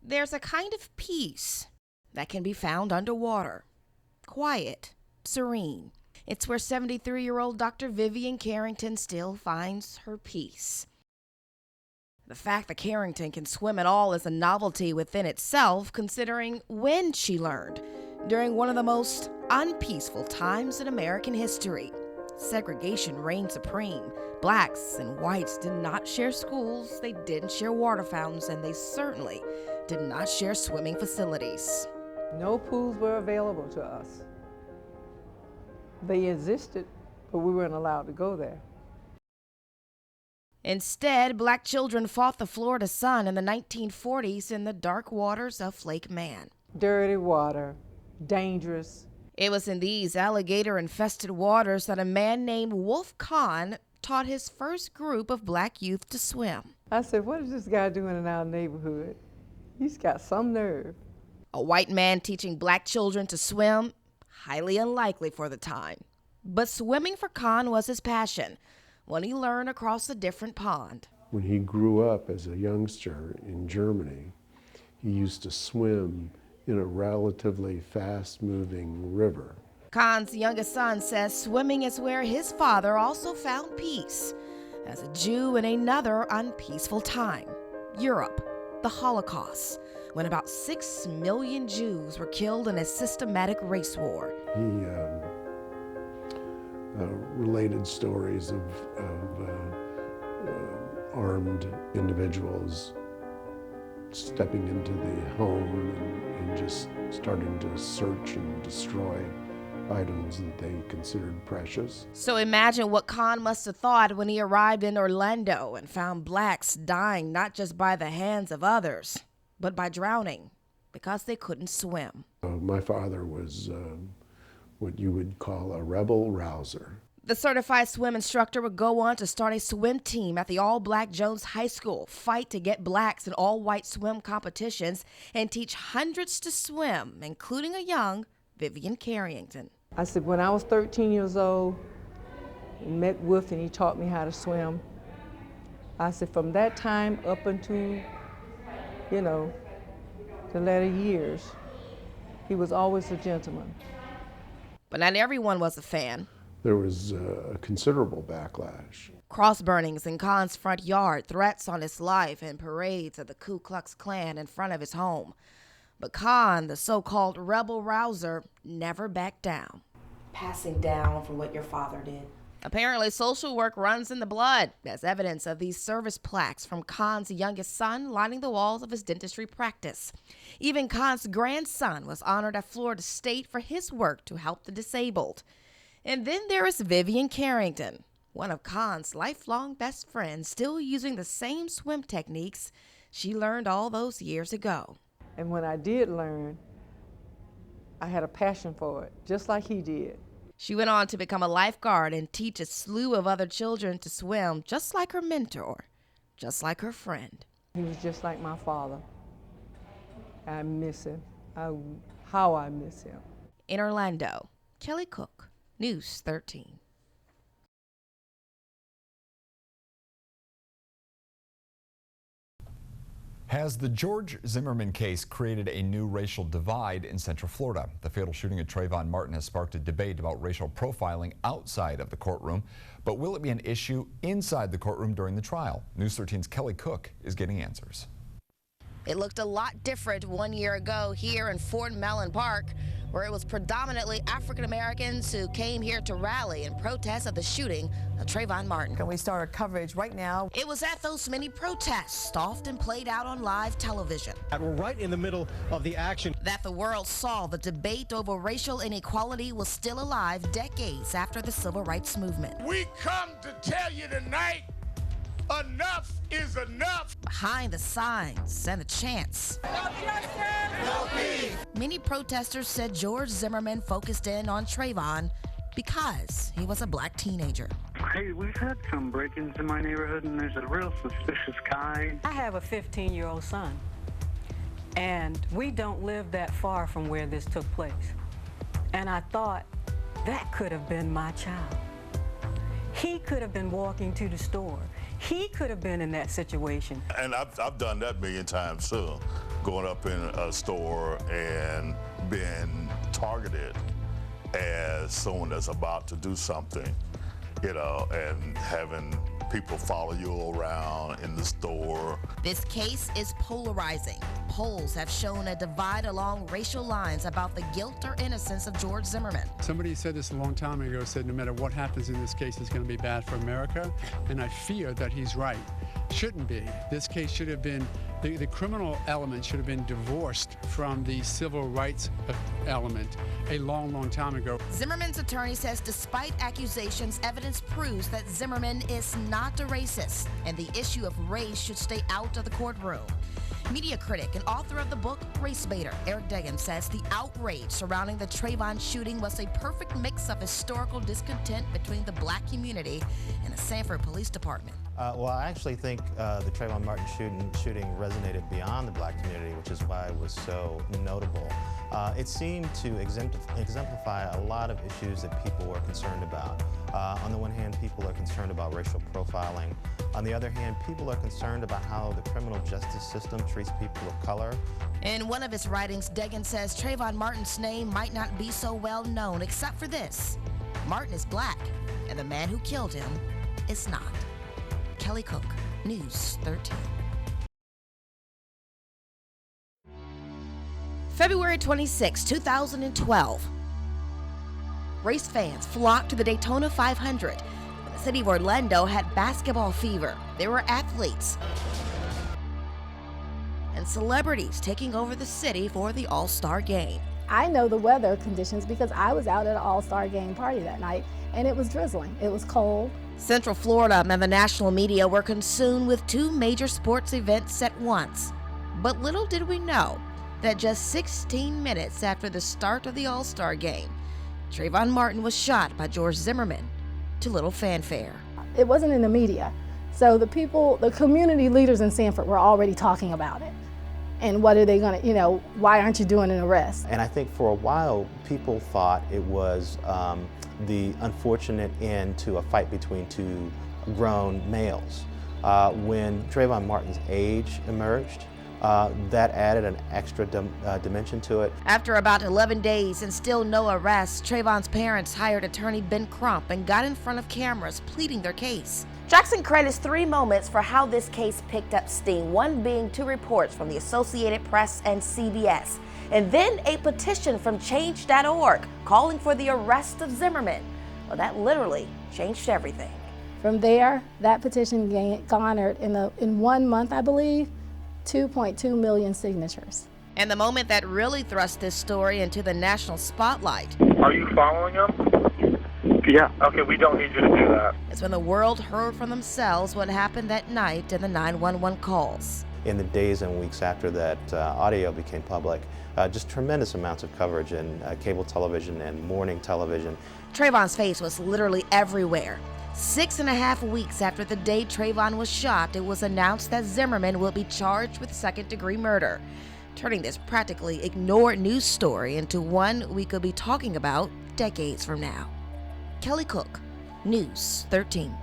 There's a kind of peace that can be found underwater. Quiet, serene. It's where 73-year-old Dr. Vivian Carrington still finds her peace. The fact that Carrington can swim at all is a novelty within itself, considering when she learned, during one of the most unpeaceful times in American history. Segregation reigned supreme. Blacks and whites did not share schools, they didn't share water fountains, and they certainly did not share swimming facilities. No pools were available to us. They existed, but we weren't allowed to go there. Instead, black children fought the Florida sun in the 1940s in the dark waters of Lake Man. Dirty water, dangerous. It was in these alligator-infested waters that a man named Wolf Kahn taught his first group of black youth to swim. I said, what is this guy doing in our neighborhood? He's got some nerve. A white man teaching black children to swim? Highly unlikely for the time. But swimming for Kahn was his passion, when he learned across a different pond. When he grew up as a youngster in Germany, he used to swim in a relatively fast-moving river. Kahn's youngest son says swimming is where his father also found peace as a Jew in another unpeaceful time, Europe, the Holocaust, when about 6 million Jews were killed in a systematic race war. He related stories of armed individuals stepping into the home and just starting to search and destroy items that they considered precious. So imagine what Kahn must have thought when he arrived in Orlando and found blacks dying not just by the hands of others, but by drowning because they couldn't swim. My father was what you would call a rebel rouser. The certified swim instructor would go on to start a swim team at the all-black Jones High School, fight to get blacks in all-white swim competitions, and teach hundreds to swim, including a young Vivian Carrington. I said, when I was 13 years old, I met Wolf and he taught me how to swim. I said, from that time up until, the latter years, he was always a gentleman. But not everyone was a fan. There was a considerable backlash. Cross burnings in Kahn's front yard, threats on his life, and parades of the Ku Klux Klan in front of his home. But Kahn, the so-called rebel rouser, never backed down. Passing down from what your father did. Apparently, social work runs in the blood, as evidence of these service plaques from Kahn's youngest son lining the walls of his dentistry practice. Even Kahn's grandson was honored at Florida State for his work to help the disabled. And then there is Vivian Carrington, one of Kahn's lifelong best friends, still using the same swim techniques she learned all those years ago. And when I did learn, I had a passion for it, just like he did. She went on to become a lifeguard and teach a slew of other children to swim, just like her mentor, just like her friend. He was just like my father. I miss him. How I miss him. In Orlando, Kelly Cook, News 13. Has the George Zimmerman case created a new racial divide in Central Florida? The fatal shooting of Trayvon Martin has sparked a debate about racial profiling outside of the courtroom. But will it be an issue inside the courtroom during the trial? News 13's Kelly Cook is getting answers. It looked a lot different 1 year ago here in Fort Mellon Park, where it was predominantly African Americans who came here to rally in protest of the shooting of Trayvon Martin. And we start our coverage right now. It was at those many protests, often played out on live television, We're right in the middle of the action, that the world saw the debate over racial inequality was still alive decades after the Civil Rights Movement. We come to tell you tonight, enough is enough. Behind the signs and the chants, No justice, no peace. many protesters said George Zimmerman focused in on Trayvon because he was a black teenager. Hey, we've had some break-ins in my neighborhood, and there's a real suspicious guy. I have a 15-year-old son, and we don't live that far from where this took place. And I thought, that could have been my child. He could have been walking to the store. He could have been in that situation. And I've done that a million times too, going up in a store and being targeted as someone that's about to do something, you know, and having people follow you around in the store. This case is polarizing. Polls have shown a divide along racial lines about the guilt or innocence of George Zimmerman. Somebody said this a long time ago, said no matter what happens in this case, it's going to be bad for America, and I fear that he's right. Shouldn't be. This case should have been, the criminal element should have been divorced from the civil rights element a long, long time ago. Zimmerman's attorney says despite accusations, evidence proves that Zimmerman is not a racist, and the issue of race should stay out of the courtroom. Media critic and author of the book Race Baiter, Eric Deggans, says the outrage surrounding the Trayvon shooting was a perfect mix of historical discontent between the black community and the Sanford Police Department. Well, I actually think the Trayvon Martin shooting resonated beyond the black community, which is why it was so notable. It seemed to exemplify a lot of issues that people were concerned about. On the one hand, people are concerned about racial profiling. On the other hand, people are concerned about how the criminal justice system treats people of color. In one of his writings, Deggans says Trayvon Martin's name might not be so well known except for this: Martin is black, and the man who killed him is not. Kelly Cook, News 13. February 26, 2012. Race fans flocked to the Daytona 500. The city of Orlando had basketball fever. There were athletes and celebrities taking over the city for the All-Star Game. I know the weather conditions because I was out at an All-Star Game party that night, and it was drizzling. It was cold. Central Florida and the national media were consumed with two major sports events at once. But little did we know that just 16 minutes after the start of the All-Star Game, Trayvon Martin was shot by George Zimmerman to little fanfare. It wasn't in the media. So the people, the community leaders in Sanford were already talking about it. And what are they going to, why aren't you doing an arrest? And I think for a while, people thought it was the unfortunate end to a fight between two grown males. When Trayvon Martin's age emerged, that added an extra dimension to it. After about 11 days and still no arrests, Trayvon's parents hired attorney Ben Crump and got in front of cameras pleading their case. Jackson credits 3 moments for how this case picked up steam, one being 2 reports from the Associated Press and CBS, and then a petition from Change.org calling for the arrest of Zimmerman. Well, that literally changed everything. From there, that petition garnered, in 1 month, I believe, 2.2 million signatures. And the moment that really thrust this story into the national spotlight. Are you following him? Yeah. Okay, we don't need you to do that. It's when the world heard from themselves what happened that night in the 911 calls. In the days and weeks after that audio became public, just tremendous amounts of coverage in cable television and morning television. Trayvon's face was literally everywhere. 6.5 weeks after the day Trayvon was shot, it was announced that Zimmerman will be charged with second-degree murder, turning this practically ignored news story into one we could be talking about decades from now. Kelly Cook, News 13.